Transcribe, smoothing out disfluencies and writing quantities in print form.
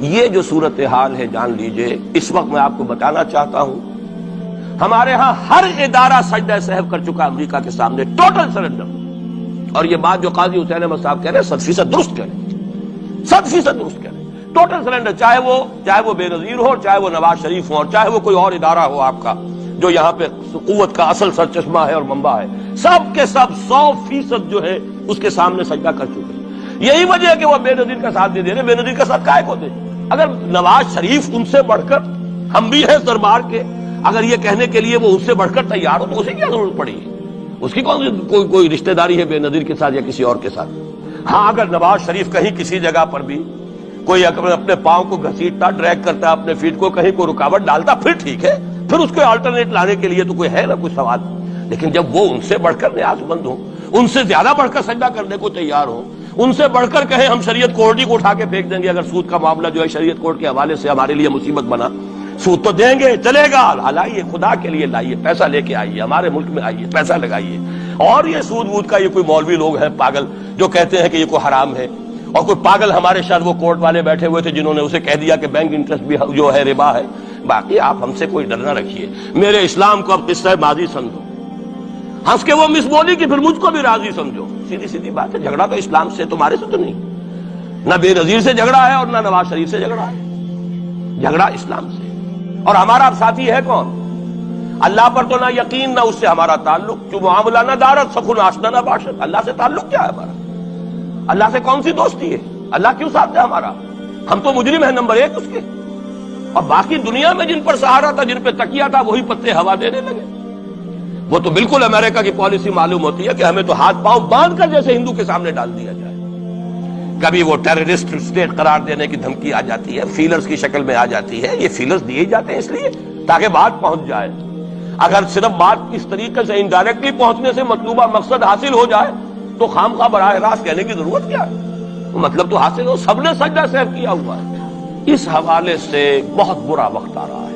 یہ جو صورتحال ہے جان لیجئے، اس وقت میں آپ کو بتانا چاہتا ہوں ہمارے ہاں ہر ادارہ سجدہ سہو کر چکا امریکہ کے سامنے، ٹوٹل سرنڈر۔ اور یہ بات جو قاضی حسین احمد صاحب کہہ رہے ہیں 100% درست کہہ رہے ہیں، 100% درست کہہ رہے ہیں، ٹوٹل سرنڈر، چاہے وہ بے نظیر ہو، چاہے وہ نواز شریف ہو، اور چاہے وہ کوئی اور ادارہ ہو آپ کا جو یہاں پہ قوت کا اصل سرچشمہ ہے اور منبع ہے، سب کے سب 100% جو ہے اس کے سامنے سجدہ کر چکے ہیں۔ یہی وجہ ہے کہ وہ بے نظیر کا ساتھ نہیں دے رہے۔ بے نظیر کا ساتھ کائے کو دے؟ اگر نواز شریف ان سے بڑھ کر، ہم بھی ہیں دربار کے، اگر یہ کہنے کے لیے وہ ان سے بڑھ کر تیار ہو تو اسے کیا ضرورت پڑی ہے؟ اس کی کوئی رشتہ داری ہے بے نظیر کے ساتھ یا کسی اور کے ساتھ؟ ہاں، اگر نواز شریف کہیں کسی جگہ پر بھی کوئی اپنے پاؤں کو گھسیٹتا، ڈریگ کرتا اپنے فیٹ کو، کہیں کوئی رکاوٹ ڈالتا، پھر ٹھیک ہے، پھر اس کو آلٹرنیٹ لانے کے لیے تو کوئی ہے نا کوئی سوال۔ لیکن جب وہ ان سے بڑھ کر نیاز مند ہوں، ان سے زیادہ بڑھ کر سجدہ کرنے کو تیار ہوں، ان سے بڑھ کر کہیں ہم شریعت کوڈ ہی کو اٹھا کے پھینک دیں گے، اگر سود کا معاملہ جو ہے شریعت کوڈ کے حوالے سے ہمارے لیے مصیبت بنا، سود تو دیں گے، چلے گا، لائیے، خدا کے لیے لائیے، پیسہ لے کے آئیے، ہمارے ملک میں آئیے، پیسہ لگائیے۔ اور یہ سود وود کا یہ کوئی مولوی لوگ ہیں پاگل جو کہتے ہیں کہ یہ کوئی حرام ہے، اور کوئی پاگل ہمارے شاید وہ کورٹ والے بیٹھے ہوئے تھے جنہوں نے اسے کہہ دیا کہ بینک انٹرسٹ بھی جو ہے ربا ہے۔ باقی آپ ہم سے کوئی ڈر نہ رکھیے، میرے اسلام کو اب قصہ ماضی سمجھو، ہنس کے وہ مس بولی کہ پھر مجھ کو بھی راضی سمجھو، سیدھی سیدھی بات ہے۔ جھگڑا تو اسلام سے، تمہارے سے تو نہیں، نہ بے نظیر سے جھگڑا ہے اور نہ نواز شریف سے جھگڑا ہے، جھگڑا اسلام سے۔ اور ہمارا ساتھی ہے کون؟ اللہ پر تو نہ یقین نہ اس سے ہمارا تعلق، جو معاملہ نہ دارت سخن آشنا نہ باشد۔ اللہ سے تعلق کیا ہے ہمارا؟ اللہ سے کون سی دوستی ہے؟ اللہ کیوں ساتھ ہے ہمارا؟ ہم تو مجرم ہیں نمبر 1 اس کے، اور باقی دنیا میں جن پر سہارا تھا، جن پہ تکیہ تھا، وہی پتے ہوا دینے لگے۔ وہ تو بالکل امریکہ کی پالیسی معلوم ہوتی ہے کہ ہمیں تو ہاتھ پاؤں باندھ کر جیسے ہندو کے سامنے ڈال دیا جائے۔ کبھی وہ ٹیررسٹ اسٹیٹ قرار دینے کی دھمکی آ جاتی ہے، فیلرز کی شکل میں آ جاتی ہے۔ یہ فیلرز دیے جاتے ہیں اس لیے تاکہ بات پہنچ جائے۔ اگر صرف بات اس طریقے سے انڈائریکٹلی پہنچنے سے مطلوبہ مقصد حاصل ہو جائے تو خام خواہ براہ راست کہنے کی ضرورت کیا ہے؟ مطلب تو حاصل ہو، سب نے سجدہ سہو کیا ہوا ہے۔ اس حوالے سے بہت برا وقت آ رہا ہے۔